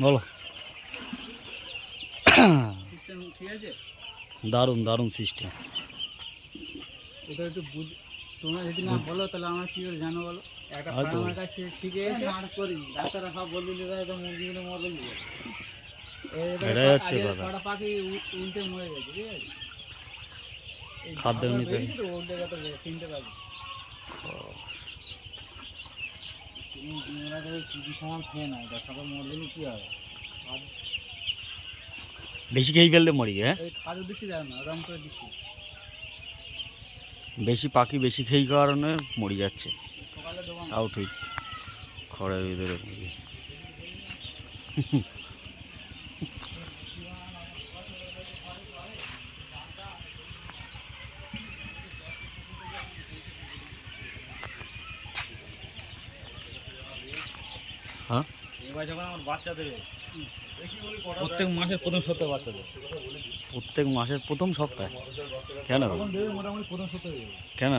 বলো। সিস্টেম ঠিক আছে, দারুণ দারুণ সিস্টেম। এটা একটু তোমরা যদি না বলো তাহলে আমরা কী করে জানো বলো? একটা হয়তো ফার্মার কাছে শিখে এসে করি, ডাক্তাররা সব বলে দিলে তো মুরগিগুলো মরে যাবে। এটাই হচ্ছে আগে কথা। কটা পাখি উল্টে মরে গেছে, ঠিক আছে? খাদ্য নিতে তো উল্টে গেছে, চিনতে পারবে। চুরি সমান খেয়ে না, এটা সবাই মরে গেলে কী হবে? বেশি খেয়ে ফেলতে মরি। হ্যাঁ, এই খাদ্য দিচ্ছি যাবে না, ওরকম করে দিচ্ছি। বেশি পাখি বেশি খেয়ে কারণে মরে যাচ্ছে। সকালে দেবো না। তাও ঠিক, খড়ের ভিতরে মুরগি। হ্যাঁ, এবার যখন আমার বাচ্চা দেবে, প্রত্যেক মাসের প্রথম সপ্তাহে বাচ্চা দেবে। প্রত্যেক মাসের প্রথম সপ্তাহে? কেন তখন দেবে মোটামুটি প্রথম সপ্তাহে দেবে। কেন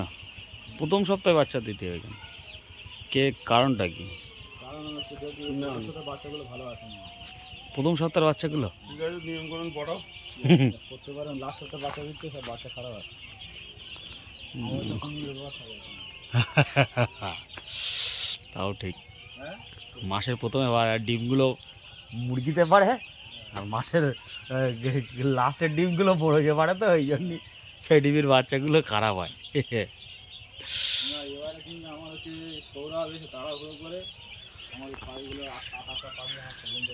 প্রথম সপ্তাহে বাচ্চা দিতে হবে কেন? কে কারণটা কি? কারণ হচ্ছে যদি ছোটো বাচ্চাগুলো ভালো আসে না। প্রথম সপ্তাহের বাচ্চাগুলো ঠিক আছে, নিয়মকানুন বড় করতে পারেন। লাস্ট সপ্তাহে বাচ্চা দিচ্ছে, সব বাচ্চা খারাপ আছে। তাও ঠিক। হ্যাঁ, মাসের প্রথমে ডিমগুলো মুরগিতে পারে, আর মাসের লাস্টের ডিমগুলো বড়কে পারে, তো ওই জন্যই সেই ডিমের বাচ্চাগুলো খারাপ হয়। না এবারে কিন্তু আমার হচ্ছে সৌরভ এসে তাড়াহুড়ো করে আমার পাখিগুলো 7-8টা পাখি আমার পর্যন্ত